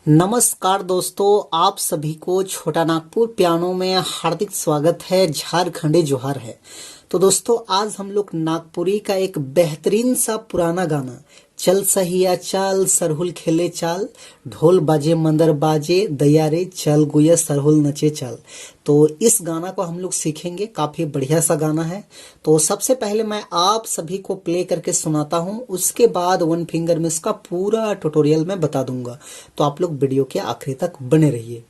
नमस्कार दोस्तों, आप सभी को छोटा नागपुर पियानो में हार्दिक स्वागत है। झारखंडी जोहार है। तो दोस्तों, आज हम लोग नागपुरी का एक बेहतरीन सा पुराना गाना चल सहिया चाल सरहुल खेले चाल, ढोल बाजे मंदर बाजे दैया रे चल गुया सरहुल नचे चाल। तो इस गाना को हम लोग सीखेंगे। काफी बढ़िया सा गाना है। तो सबसे पहले मैं आप सभी को प्ले करके सुनाता हूं, उसके बाद वन फिंगर में इसका पूरा ट्यूटोरियल मैं बता दूंगा। तो आप लोग वीडियो के आखिरी तक बने रहिए।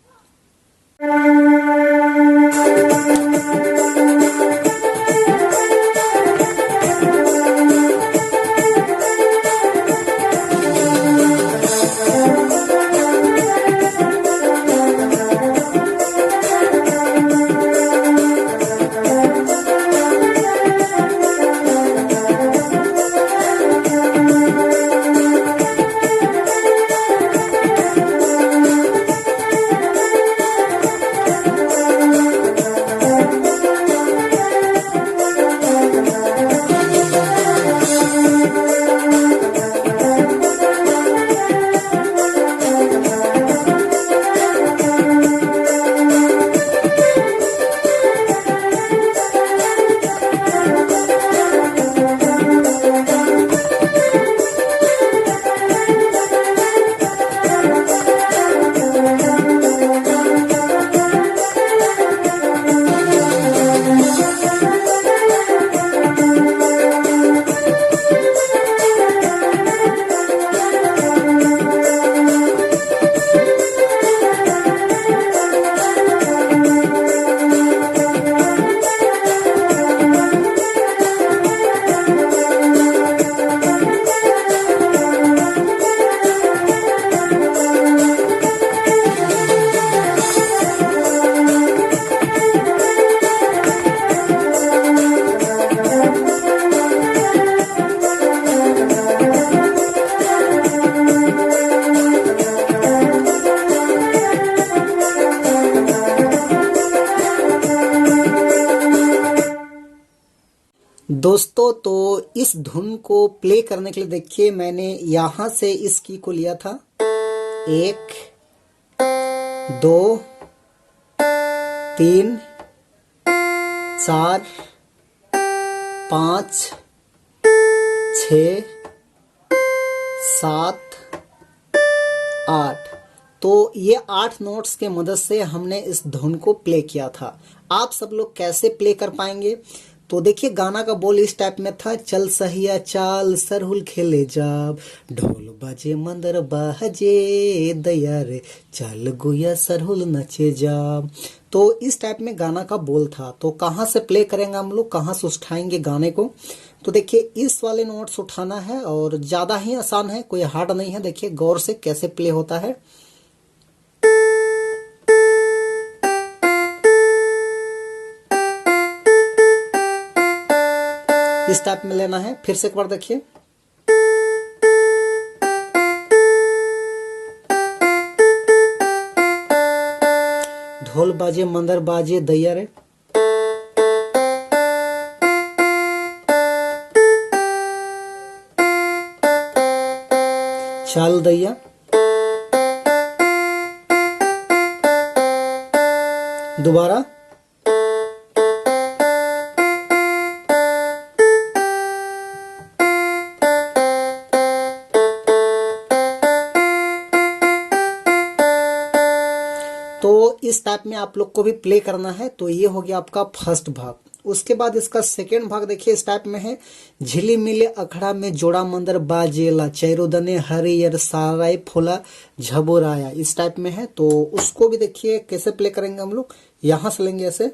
दोस्तों, तो इस धुन को प्ले करने के लिए देखिए, मैंने यहां से इस की को लिया था। 1 2 3 4 5 6 7 8। तो ये 8 नोट्स के मदद से हमने इस धुन को प्ले किया था। आप सब लोग कैसे प्ले कर पाएंगे? तो देखिए, गाना का बोल इस टाइप में था। चल सहिया चाल सरहुल खेले जाब, ढोल बाजे मंदर बाजे दैया रे चल गुया सरहुल नचे जाब। तो इस टाइप में गाना का बोल था। तो कहाँ से प्ले करेंगे हम लोग, कहाँ से उठाएंगे गाने को? तो देखिए, इस वाले नोट्स उठाना है और ज्यादा ही आसान है, कोई हार्ड नहीं है। देखिए गौर से कैसे प्ले होता है। इस टाइप में लेना है। फिर से एक बार देखिए। ढोल बाजे मंदर बाजे दैया रे, चाल दैया, दोबारा, तो इस टाइप में आप लोग को भी प्ले करना है। तो ये हो गया आपका फर्स्ट भाग। उसके बाद इसका सेकेंड भाग देखिए, इस टाइप में है। झिली मिले अखड़ा में जोड़ा मंदर बाजेला, चैरोदने हरियर साराय फूला झबोराया। इस टाइप में है। तो उसको भी देखिए कैसे प्ले करेंगे हम लोग। यहां से लेंगे ऐसे,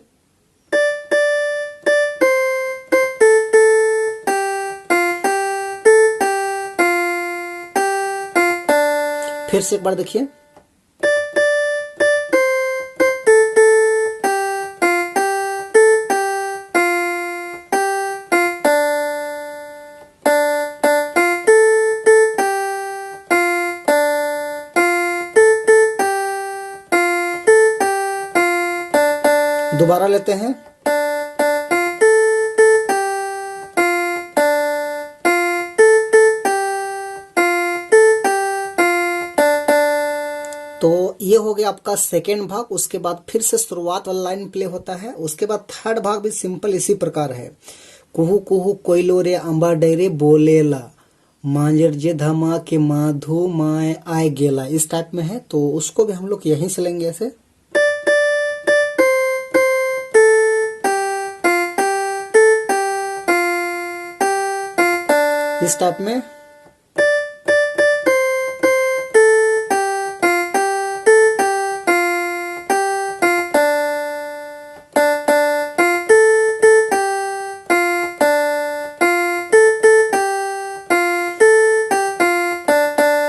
फिर से एक बार देखिए। दोबारा लेते हैं। तो ये हो गया आपका सेकेंड भाग। उसके बाद फिर से शुरुआत वाला लाइन प्ले होता है। उसके बाद थर्ड भाग भी सिंपल इसी प्रकार है। कुहू कुहू कोयलो रे अंबा डेरे बोलेला, मांजर जे धमा के माधु माए आए गेला, इस टाइप में है। तो उसको भी हम लोग यहीं से लेंगे ऐसे। इस टाइप में।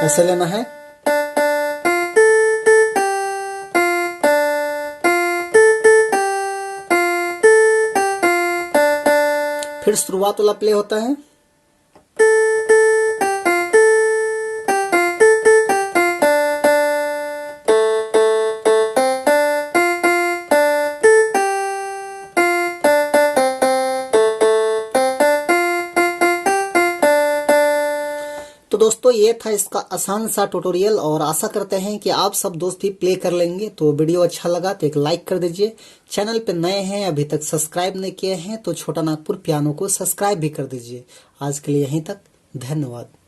ऐसे लेना है। फिर शुरुआत वाला प्ले होता है। तो दोस्तों ये था इसका आसान सा ट्यूटोरियल, और आशा करते हैं कि आप सब दोस्त भी प्ले कर लेंगे। तो वीडियो अच्छा लगा तो एक लाइक कर दीजिए। चैनल पे नए हैं, अभी तक सब्सक्राइब नहीं किए हैं, तो छोटा नागपुर पियानो को सब्सक्राइब भी कर दीजिए। आज के लिए यहीं तक, धन्यवाद।